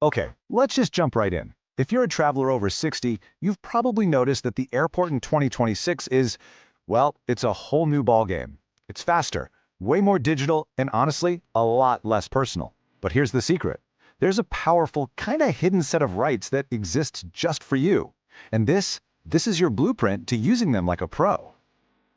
Okay, let's just jump right in. If you're a traveler over 60, you've probably noticed that the airport in 2026 is, well, it's a whole new ballgame. It's faster, way more digital, and honestly, a lot less personal. But here's the secret. There's a powerful, kind of hidden set of rights that exists just for you. And this is your blueprint to using them like a pro.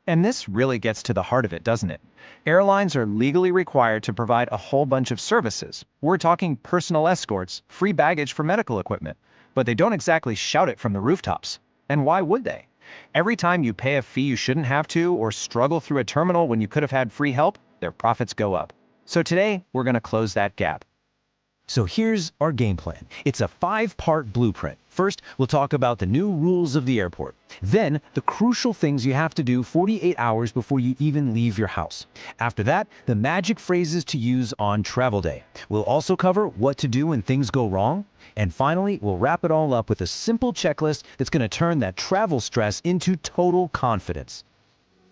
And this really gets to the heart of it, doesn't it? Airlines are legally required to provide a whole bunch of services. We're talking personal escorts, free baggage for medical equipment, but they don't exactly shout it from the rooftops. And why would they? Every time you pay a fee you shouldn't have to or struggle through a terminal when you could have had free help, their profits go up. So today, we're going to close that gap. So here's our game plan. It's a 5-part blueprint. First, we'll talk about the new rules of the airport. Then, the crucial things you have to do 48 hours before you even leave your house. After that, the magic phrases to use on travel day. We'll also cover what to do when things go wrong. And finally, we'll wrap it all up with a simple checklist that's going to turn that travel stress into total confidence.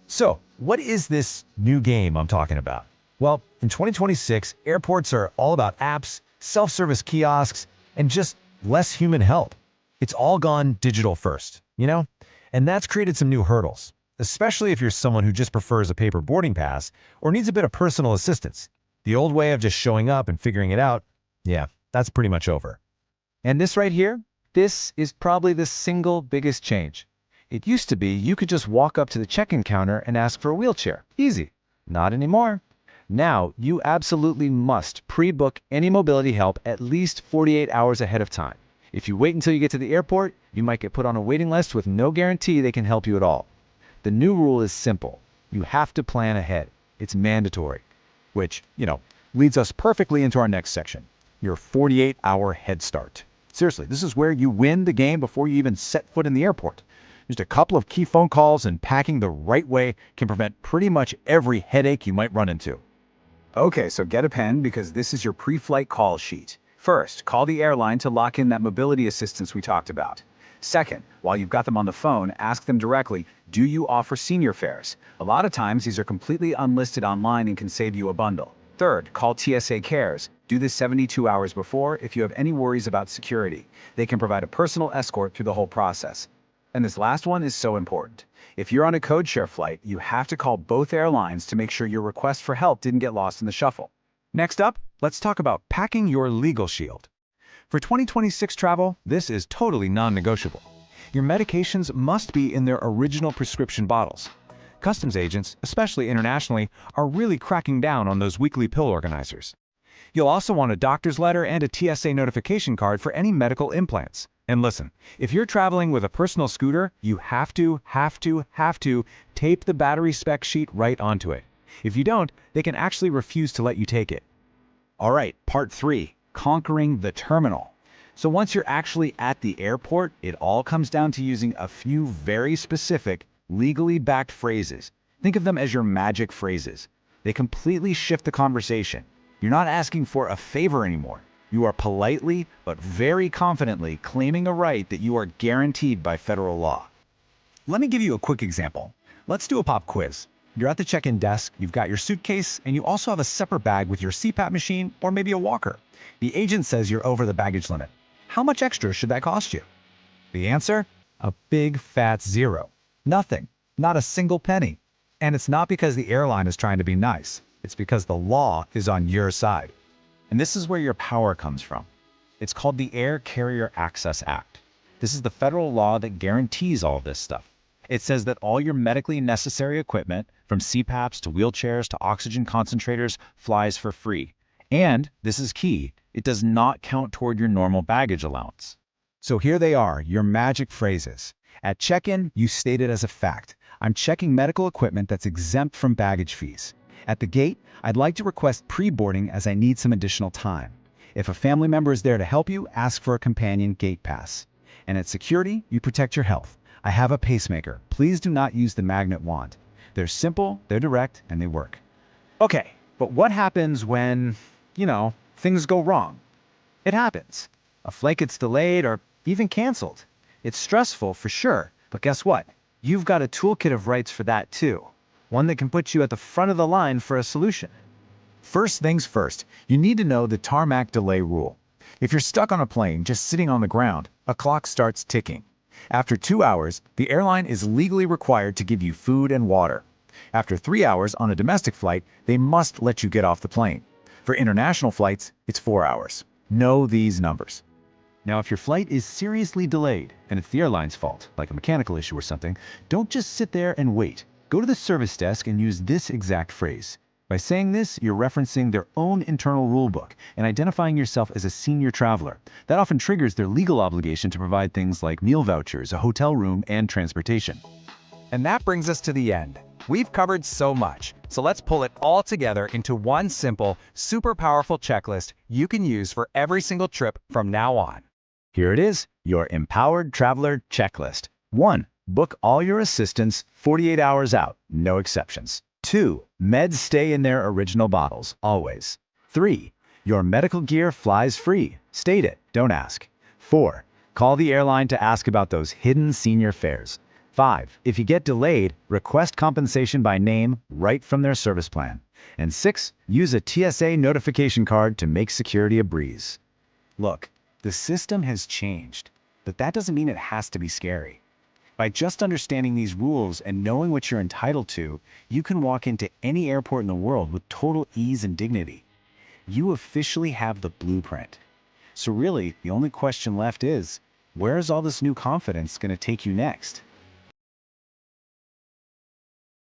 So, what is this new game I'm talking about? Well, in 2026, airports are all about apps, self-service kiosks, and just less human help. It's all gone digital first, you know? And that's created some new hurdles, especially if you're someone who just prefers a paper boarding pass or needs a bit of personal assistance. The old way of just showing up and figuring it out, yeah, that's pretty much over. And this right here, this is probably the single biggest change. It used to be you could just walk up to the check-in counter and ask for a wheelchair. Easy. Not anymore. Now, you absolutely must pre-book any mobility help at least 48 hours ahead of time. If you wait until you get to the airport, you might get put on a waiting list with no guarantee they can help you at all. The new rule is simple. You have to plan ahead. It's mandatory. Which, leads us perfectly into our next section, your 48-hour head start. Seriously, this is where you win the game before you even set foot in the airport. Just a couple of key phone calls and packing the right way can prevent pretty much every headache you might run into. Okay, so get a pen because this is your pre-flight call sheet. First, call the airline to lock in that mobility assistance we talked about. Second, while you've got them on the phone, ask them directly, do you offer senior fares? A lot of times these are completely unlisted online and can save you a bundle. Third, call TSA Cares. Do this 72 hours before if you have any worries about security. They can provide a personal escort through the whole process. And this last one is so important. If you're on a code-share flight, you have to call both airlines to make sure your request for help didn't get lost in the shuffle. Next up, let's talk about packing your legal shield. For 2026 travel, this is totally non-negotiable. Your medications must be in their original prescription bottles. Customs agents, especially internationally, are really cracking down on those weekly pill organizers. You'll also want a doctor's letter and a TSA notification card for any medical implants. And listen, if you're traveling with a personal scooter, you have to tape the battery spec sheet right onto it. If you don't, they can actually refuse to let you take it. All right, part 3, conquering the terminal. So once you're actually at the airport, it all comes down to using a few very specific, legally backed phrases. Think of them as your magic phrases. They completely shift the conversation. You're not asking for a favor anymore. You are politely, but very confidently claiming a right that you are guaranteed by federal law. Let me give you a quick example. Let's do a pop quiz. You're at the check-in desk, you've got your suitcase, and you also have a separate bag with your CPAP machine or maybe a walker. The agent says you're over the baggage limit. How much extra should that cost you? The answer? A big fat 0. Nothing. Not a single penny. And it's not because the airline is trying to be nice. It's because the law is on your side. And this is where your power comes from. It's called the Air Carrier Access Act. This is the federal law that guarantees all of this stuff. It says that all your medically necessary equipment, from CPAPs to wheelchairs to oxygen concentrators, flies for free. And, this is key, it does not count toward your normal baggage allowance. So here they are, your magic phrases. At check-in, you state it as a fact. I'm checking medical equipment that's exempt from baggage fees. At the gate, I'd like to request pre-boarding as I need some additional time. If a family member is there to help you, ask for a companion gate pass. And at security, you protect your health. I have a pacemaker. Please do not use the magnet wand. They're simple, they're direct, and they work. Okay, but what happens when, things go wrong? It happens. A flight gets delayed or even canceled. It's stressful for sure, but guess what? You've got a toolkit of rights for that too. One that can put you at the front of the line for a solution. First things first, you need to know the tarmac delay rule. If you're stuck on a plane just sitting on the ground, a clock starts ticking. After 2 hours, the airline is legally required to give you food and water. After 3 hours on a domestic flight, they must let you get off the plane. For international flights, it's 4 hours. Know these numbers. Now, if your flight is seriously delayed and it's the airline's fault, like a mechanical issue or something, don't just sit there and wait. Go to the service desk and use this exact phrase. By saying this, you're referencing their own internal rulebook and identifying yourself as a senior traveler. That often triggers their legal obligation to provide things like meal vouchers, a hotel room, and transportation. And that brings us to the end. We've covered so much, so let's pull it all together into one simple, super powerful checklist you can use for every single trip from now on. Here it is, your Empowered Traveler Checklist. 1. Book all your assistance 48 hours out, no exceptions. 2. Meds stay in their original bottles, always. 3. Your medical gear flies free. State it, don't ask. 4. Call the airline to ask about those hidden senior fares. 5. If you get delayed, request compensation by name right from their service plan. And 6. Use a TSA notification card to make security a breeze. Look, the system has changed, but that doesn't mean it has to be scary. By just understanding these rules and knowing what you're entitled to, you can walk into any airport in the world with total ease and dignity. You officially have the blueprint. So really, the only question left is, where is all this new confidence going to take you next?